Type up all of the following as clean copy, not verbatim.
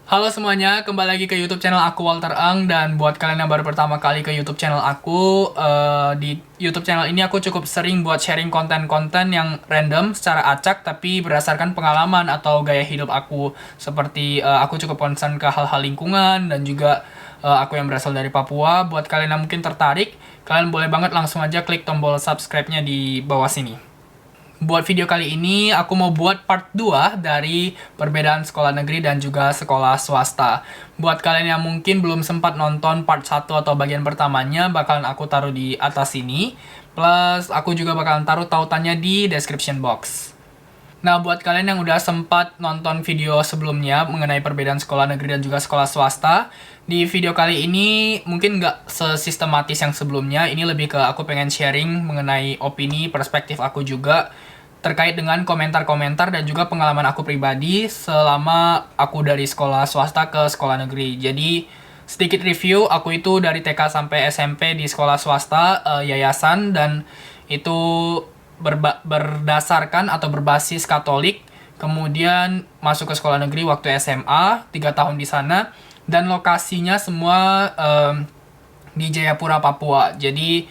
Halo semuanya, kembali lagi ke YouTube channel aku Walter Eng. Dan buat kalian yang baru pertama kali ke YouTube channel aku, di YouTube channel ini aku cukup sering buat sharing konten-konten yang random secara acak tapi berdasarkan pengalaman atau gaya hidup aku. Seperti aku cukup concern ke hal-hal lingkungan dan juga aku yang berasal dari Papua. Buat kalian yang mungkin tertarik, kalian boleh banget langsung aja klik tombol subscribe-nya di bawah sini. Buat video kali ini, aku mau buat part 2 dari perbedaan sekolah negeri dan juga sekolah swasta. Buat kalian yang mungkin belum sempat nonton part 1 atau bagian pertamanya, bakalan aku taruh di atas sini. Plus, aku juga bakalan taruh tautannya di description box. Nah, buat kalian yang udah sempat nonton video sebelumnya mengenai perbedaan sekolah negeri dan juga sekolah swasta, di video kali ini mungkin nggak sesistematis yang sebelumnya. Ini lebih ke aku pengen sharing mengenai opini, perspektif aku juga terkait dengan komentar-komentar dan juga pengalaman aku pribadi selama aku dari sekolah swasta ke sekolah negeri. Jadi, sedikit review, aku itu dari TK sampai SMP di sekolah swasta, yayasan, dan itu berdasarkan atau berbasis Katolik. Kemudian masuk ke sekolah negeri waktu SMA, 3 tahun di sana, dan lokasinya semua di Jayapura, Papua. Jadi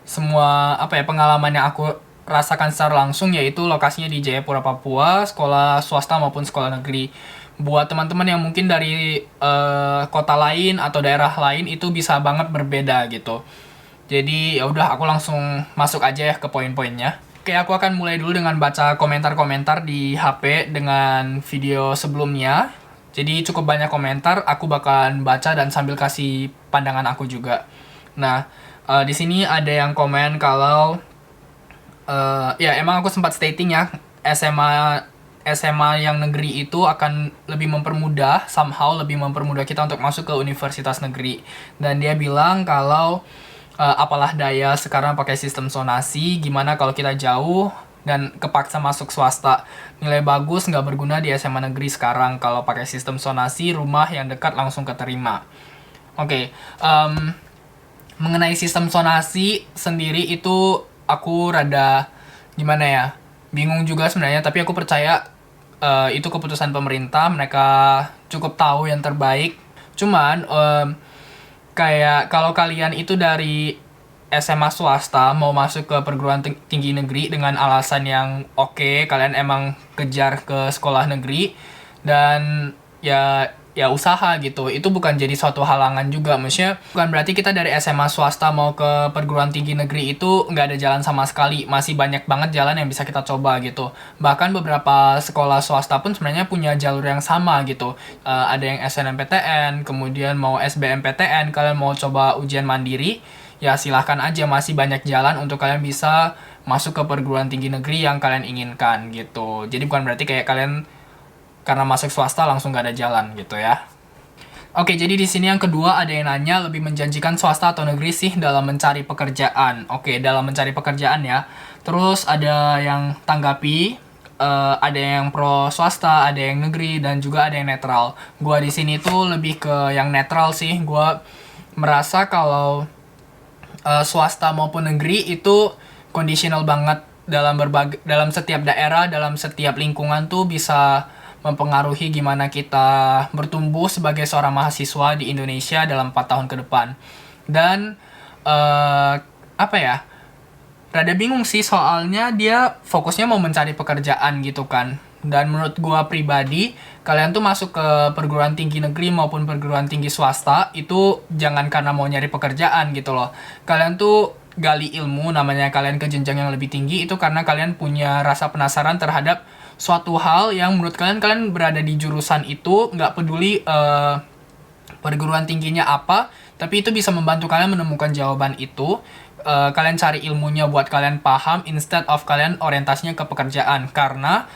semua pengalaman yang aku rasakan secara langsung yaitu lokasinya di Jayapura, Papua, sekolah swasta maupun sekolah negeri. Buat teman-teman yang mungkin dari kota lain atau daerah lain itu bisa banget berbeda gitu. Jadi ya udah, aku langsung masuk aja ya ke poin-poinnya. Oke, aku akan mulai dulu dengan baca komentar-komentar di HP dengan video sebelumnya. Jadi cukup banyak komentar, aku bakalan baca dan sambil kasih pandangan aku juga. Nah, di sini ada yang komen kalau ya emang aku sempat stating ya, SMA yang negeri itu akan lebih mempermudah, somehow lebih mempermudah kita untuk masuk ke universitas negeri. Dan dia bilang kalau apalah daya sekarang pakai sistem zonasi, gimana kalau kita jauh dan kepaksa masuk swasta. Nilai bagus nggak berguna di SMA negeri sekarang kalau pakai sistem zonasi, rumah yang dekat langsung keterima. Oke, mengenai sistem zonasi sendiri itu aku rada gimana ya, bingung juga sebenarnya, tapi aku percaya itu keputusan pemerintah, mereka cukup tahu yang terbaik. Cuman kayak kalau kalian itu dari SMA swasta mau masuk ke perguruan tinggi negeri dengan alasan yang oke, kalian emang kejar ke sekolah negeri dan ya usaha gitu, itu bukan jadi suatu halangan juga. Maksudnya bukan berarti kita dari SMA swasta mau ke perguruan tinggi negeri itu nggak ada jalan sama sekali, masih banyak banget jalan yang bisa kita coba gitu. Bahkan beberapa sekolah swasta pun sebenarnya punya jalur yang sama gitu. Ada yang SNMPTN, kemudian mau SBMPTN, kalian mau coba ujian mandiri, ya silahkan aja, masih banyak jalan untuk kalian bisa masuk ke perguruan tinggi negeri yang kalian inginkan gitu. Jadi bukan berarti kayak kalian karena masuk swasta langsung gak ada jalan gitu ya. Oke, jadi di sini yang kedua ada yang nanya lebih menjanjikan swasta atau negeri sih dalam mencari pekerjaan. Oke, dalam mencari pekerjaan ya. Terus ada yang tanggapi, ada yang pro swasta, ada yang negeri, dan juga ada yang netral. Gua di sini tuh lebih ke yang netral sih. Gua merasa kalau swasta maupun negeri itu conditional banget dalam setiap daerah, dalam setiap lingkungan tuh bisa mempengaruhi gimana kita bertumbuh sebagai seorang mahasiswa di Indonesia dalam 4 tahun ke depan. Dan apa ya? Rada bingung sih soalnya dia fokusnya mau mencari pekerjaan gitu kan. Dan menurut gua pribadi, kalian tuh masuk ke perguruan tinggi negeri maupun perguruan tinggi swasta itu jangan karena mau nyari pekerjaan gitu loh. Kalian tuh gali ilmu, namanya kalian ke jenjang yang lebih tinggi itu karena kalian punya rasa penasaran terhadap suatu hal yang menurut kalian berada di jurusan itu, nggak peduli perguruan tingginya apa, tapi itu bisa membantu kalian menemukan jawaban itu. Kalian cari ilmunya buat kalian paham instead of kalian orientasinya ke pekerjaan, karena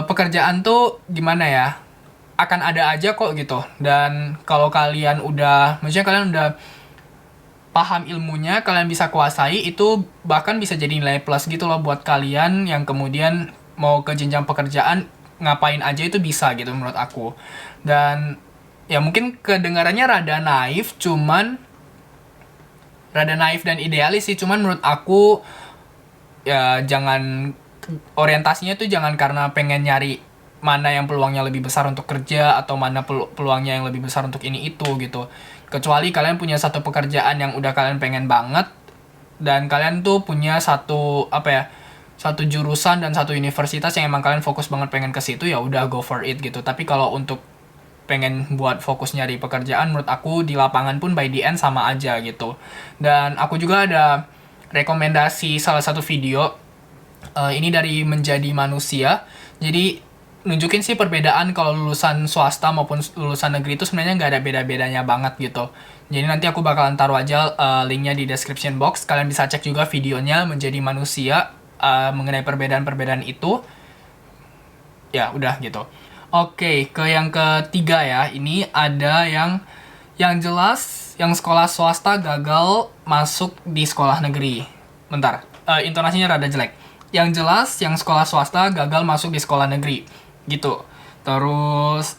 pekerjaan tuh gimana ya, akan ada aja kok gitu. Dan kalau kalian udah, maksudnya kalian udah paham ilmunya, kalian bisa kuasai, itu bahkan bisa jadi nilai plus gitu loh buat kalian yang kemudian mau ke jenjang pekerjaan, ngapain aja itu bisa gitu menurut aku. Dan ya mungkin kedengarannya rada naif dan idealis sih, cuman menurut aku ya jangan, orientasinya tuh jangan karena pengen nyari mana yang peluangnya lebih besar untuk kerja atau mana peluangnya yang lebih besar untuk ini itu gitu. Kecuali kalian punya satu pekerjaan yang udah kalian pengen banget dan kalian tuh punya satu satu jurusan dan satu universitas yang emang kalian fokus banget pengen ke situ, ya udah go for it gitu. Tapi kalau untuk pengen buat fokus nyari pekerjaan, menurut aku di lapangan pun by the end sama aja gitu. Dan aku juga ada rekomendasi salah satu video, ini dari Menjadi Manusia. Jadi nunjukin sih perbedaan kalau lulusan swasta maupun lulusan negeri itu sebenarnya nggak ada beda-bedanya banget gitu. Jadi nanti aku bakalan taruh aja linknya di description box. Kalian bisa cek juga videonya Menjadi Manusia mengenai perbedaan-perbedaan itu. Ya udah gitu. Oke, ke yang ketiga ya. Ini ada yang jelas yang sekolah swasta gagal masuk di sekolah negeri. Bentar, intonasinya rada jelek. Yang jelas yang sekolah swasta gagal masuk di sekolah negeri. Gitu. Terus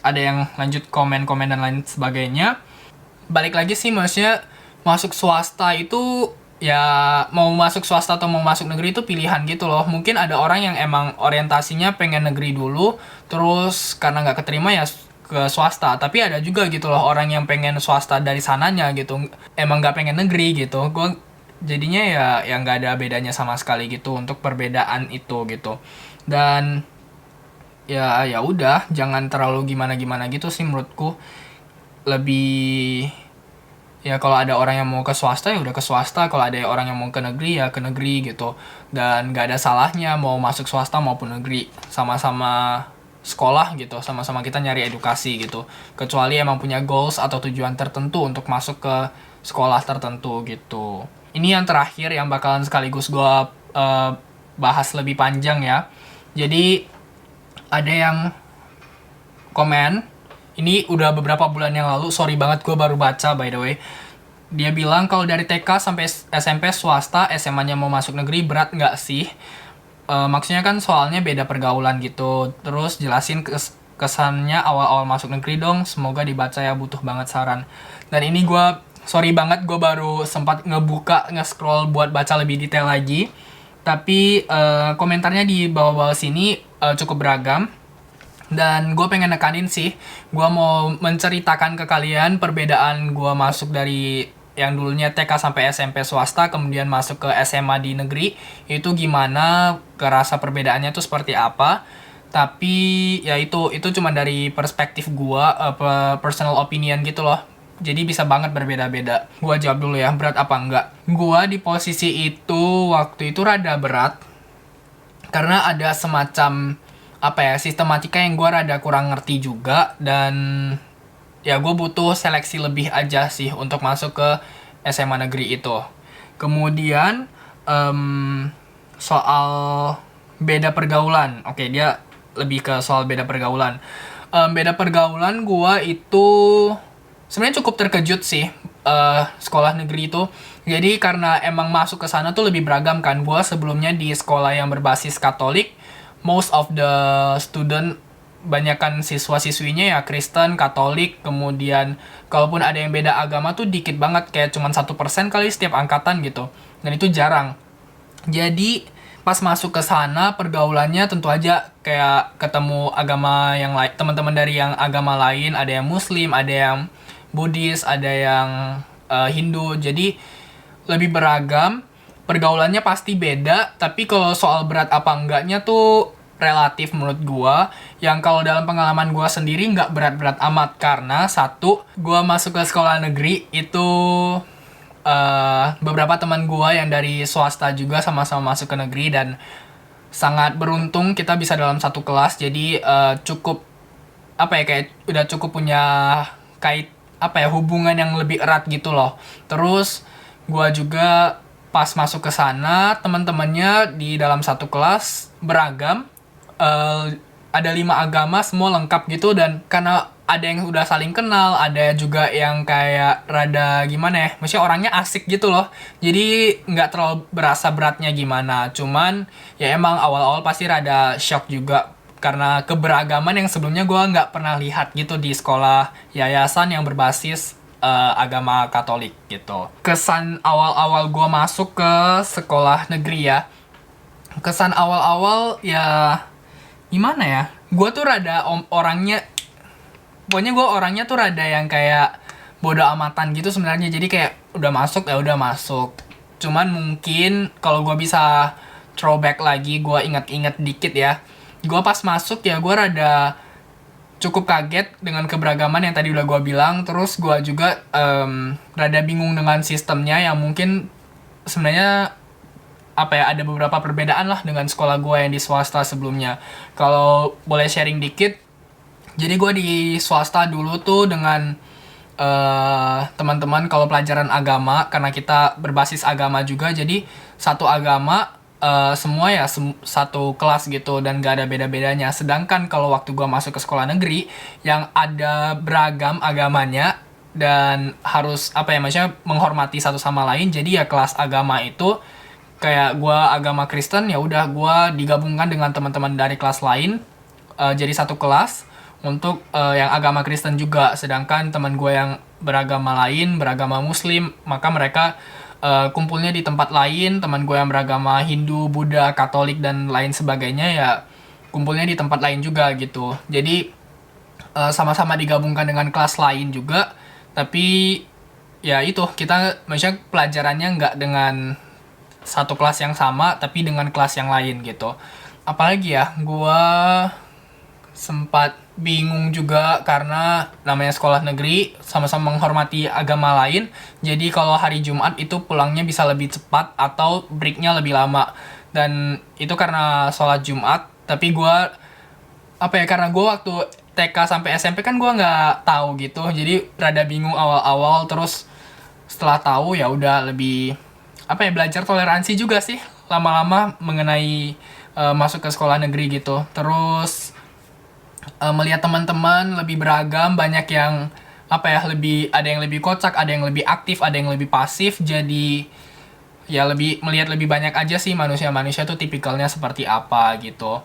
ada yang lanjut komen-komen dan lain sebagainya. Balik lagi sih, maksudnya masuk swasta itu ya mau masuk swasta atau mau masuk negeri itu pilihan gitu loh. Mungkin ada orang yang emang orientasinya pengen negeri dulu, terus karena nggak keterima ya ke swasta. Tapi ada juga gitu loh orang yang pengen swasta dari sananya gitu, emang nggak pengen negeri gitu. Gue jadinya ya yang nggak ada bedanya sama sekali gitu untuk perbedaan itu gitu. Dan ya udah, jangan terlalu gimana-gimana gitu sih menurutku. Lebih ya kalau ada orang yang mau ke swasta ya udah ke swasta, kalau ada orang yang mau ke negeri ya ke negeri gitu. Dan nggak ada salahnya mau masuk swasta maupun negeri, sama-sama sekolah gitu, sama-sama kita nyari edukasi gitu. Kecuali emang punya goals atau tujuan tertentu untuk masuk ke sekolah tertentu gitu. Ini yang terakhir yang bakalan sekaligus gue bahas lebih panjang ya. Jadi ada yang komen, ini udah beberapa bulan yang lalu, sorry banget gue baru baca by the way. Dia bilang kalau dari TK sampai SMP swasta, SMA-nya mau masuk negeri berat nggak sih? Maksudnya kan soalnya beda pergaulan gitu. Terus jelasin kesannya awal-awal masuk negeri dong, semoga dibaca ya, butuh banget saran. Dan ini gue sorry banget, gue baru sempat nge-scroll buat baca lebih detail lagi. Tapi komentarnya di bawah-bawah sini cukup beragam. Dan gue pengen nekanin sih, gue mau menceritakan ke kalian perbedaan gue masuk dari yang dulunya TK sampai SMP swasta, kemudian masuk ke SMA di negeri, itu gimana, kerasa perbedaannya tuh seperti apa. Tapi ya itu cuma dari perspektif gue, personal opinion gitu loh. Jadi bisa banget berbeda-beda. Gue jawab dulu ya, berat apa enggak. Gue di posisi itu, waktu itu rada berat, karena ada semacam sistematika yang gue rada kurang ngerti juga. Dan ya gue butuh seleksi lebih aja sih untuk masuk ke SMA negeri itu. Kemudian soal beda pergaulan. Oke, dia lebih ke soal beda pergaulan. Beda pergaulan gue itu sebenarnya cukup terkejut sih, sekolah negeri itu. Jadi karena emang masuk ke sana tuh lebih beragam kan. Gue sebelumnya di sekolah yang berbasis Katolik, most of the student, banyakan siswa-siswinya ya Kristen, Katolik. Kemudian kalaupun ada yang beda agama tuh dikit banget, kayak cuman 1% kali setiap angkatan gitu. Dan itu jarang. Jadi pas masuk ke sana pergaulannya tentu aja kayak ketemu agama yang lain, teman-teman dari yang agama lain, ada yang Muslim, ada yang Buddhis, ada yang Hindu. Jadi lebih beragam. Pergaulannya pasti beda, tapi kalau soal berat apa enggaknya tuh relatif menurut gua. Yang kalau dalam pengalaman gua sendiri nggak berat-berat amat, karena satu, gua masuk ke sekolah negeri itu beberapa teman gua yang dari swasta juga sama-sama masuk ke negeri, dan sangat beruntung kita bisa dalam satu kelas. Jadi cukup kayak udah cukup punya hubungan yang lebih erat gitu loh. Terus gua juga pas masuk ke sana, teman-temannya di dalam satu kelas beragam, ada 5 agama, semua lengkap gitu. Dan karena ada yang udah saling kenal, ada juga yang kayak rada gimana ya, maksudnya orangnya asik gitu loh. Jadi nggak terlalu berasa beratnya gimana. Cuman ya emang awal-awal pasti rada shock juga, karena keberagaman yang sebelumnya gue nggak pernah lihat gitu di sekolah yayasan yang berbasis agama Katolik gitu. Kesan awal-awal gue masuk ke sekolah negeri ya, kesan awal-awal ya gimana ya, gue tuh rada orangnya, pokoknya gue orangnya tuh rada yang kayak bodo amatan gitu sebenarnya. Jadi kayak udah masuk ya udah masuk. Cuman mungkin kalau gue bisa throwback lagi, gue ingat-ingat dikit ya, gue pas masuk ya gue rada cukup kaget dengan keberagaman yang tadi udah gue bilang. Terus gue juga rada bingung dengan sistemnya yang mungkin sebenarnya apa ya, ada beberapa perbedaan lah dengan sekolah gue yang di swasta sebelumnya. Kalau boleh sharing dikit, jadi gue di swasta dulu tuh dengan teman-teman kalau pelajaran agama, karena kita berbasis agama juga, jadi satu agama, semua ya satu kelas gitu dan gak ada beda-bedanya. Sedangkan kalau waktu gue masuk ke sekolah negeri yang ada beragam agamanya dan harus apa ya, maksudnya menghormati satu sama lain, jadi ya kelas agama itu kayak gue agama Kristen, ya udah gue digabungkan dengan teman-teman dari kelas lain, jadi satu kelas untuk yang agama Kristen juga. Sedangkan teman gue yang beragama lain, beragama Muslim, maka mereka kumpulnya di tempat lain. Teman gue yang beragama Hindu, Buddha, Katolik dan lain sebagainya ya kumpulnya di tempat lain juga gitu. Jadi sama-sama digabungkan dengan kelas lain juga, tapi ya itu kita maksudnya pelajarannya nggak dengan satu kelas yang sama tapi dengan kelas yang lain gitu. Apalagi ya, gue sempat bingung juga karena namanya sekolah negeri, sama-sama menghormati agama lain. Jadi kalau hari Jumat itu pulangnya bisa lebih cepat atau breaknya lebih lama. Dan itu karena sholat Jumat. Tapi gue apa ya, karena gue waktu TK sampai SMP kan gue nggak tahu gitu. Jadi rada bingung awal-awal. Terus setelah tahu ya udah lebih apa ya, belajar toleransi juga sih lama-lama mengenai masuk ke sekolah negeri gitu. Terus melihat teman-teman lebih beragam, banyak yang apa ya, lebih ada yang lebih kocak, ada yang lebih aktif, ada yang lebih pasif. Jadi ya lebih melihat lebih banyak aja sih manusia-manusia tuh tipikalnya seperti apa gitu.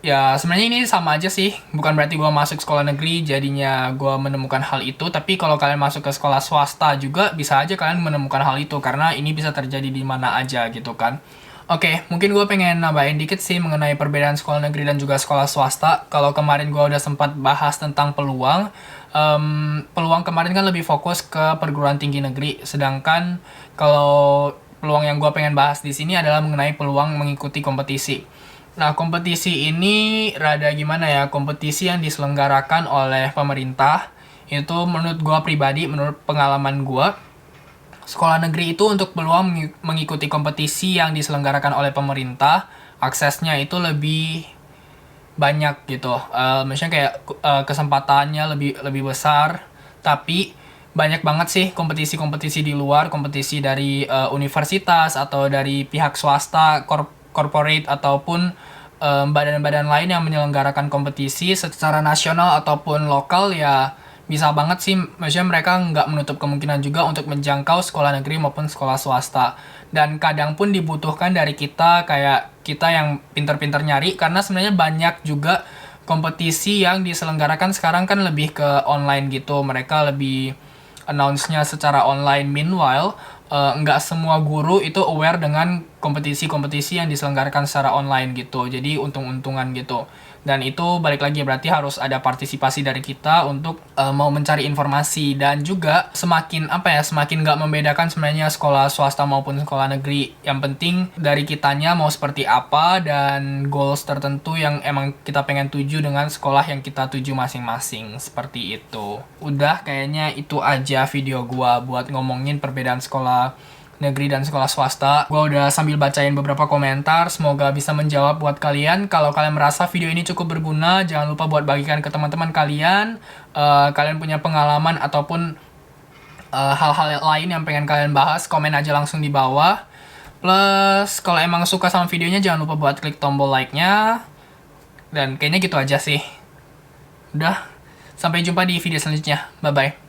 Ya sebenarnya ini sama aja sih, bukan berarti gue masuk sekolah negeri jadinya gue menemukan hal itu. Tapi kalau kalian masuk ke sekolah swasta juga bisa aja kalian menemukan hal itu, karena ini bisa terjadi di mana aja gitu kan. Oke, mungkin gue pengen nambahin dikit sih mengenai perbedaan sekolah negeri dan juga sekolah swasta. Kalau kemarin gue udah sempat bahas tentang peluang, peluang kemarin kan lebih fokus ke perguruan tinggi negeri. Sedangkan kalau peluang yang gue pengen bahas di sini adalah mengenai peluang mengikuti kompetisi. Nah, kompetisi ini rada gimana ya, kompetisi yang diselenggarakan oleh pemerintah. Itu menurut gue pribadi, menurut pengalaman gue, sekolah negeri itu untuk peluang mengikuti kompetisi yang diselenggarakan oleh pemerintah, aksesnya itu lebih banyak gitu. Maksudnya kayak kesempatannya lebih besar. Tapi banyak banget sih kompetisi-kompetisi di luar, kompetisi dari universitas atau dari pihak swasta, corporate ataupun badan-badan lain yang menyelenggarakan kompetisi secara nasional ataupun lokal. Ya bisa banget sih, maksudnya mereka nggak menutup kemungkinan juga untuk menjangkau sekolah negeri maupun sekolah swasta. Dan kadang pun dibutuhkan dari kita, kayak kita yang pinter-pinter nyari, karena sebenarnya banyak juga kompetisi yang diselenggarakan sekarang kan lebih ke online gitu. Mereka lebih announce-nya secara online. Meanwhile, nggak semua guru itu aware dengan kompetisi-kompetisi yang diselenggarakan secara online gitu. Jadi untung-untungan gitu. Dan itu balik lagi berarti harus ada partisipasi dari kita untuk mau mencari informasi. Dan juga semakin apa ya, semakin nggak membedakan sebenarnya sekolah swasta maupun sekolah negeri. Yang penting dari kitanya mau seperti apa dan goals tertentu yang emang kita pengen tuju dengan sekolah yang kita tuju masing-masing. Seperti itu. Udah, kayaknya itu aja video gua buat ngomongin perbedaan sekolah negeri dan sekolah swasta. Gue udah sambil bacain beberapa komentar, semoga bisa menjawab buat kalian. Kalau kalian merasa video ini cukup berguna, jangan lupa buat bagikan ke teman-teman kalian. Kalian punya pengalaman ataupun hal-hal lain yang pengen kalian bahas, komen aja langsung di bawah. Plus, kalau emang suka sama videonya, jangan lupa buat klik tombol like-nya. Dan kayaknya gitu aja sih. Udah, sampai jumpa di video selanjutnya. Bye-bye.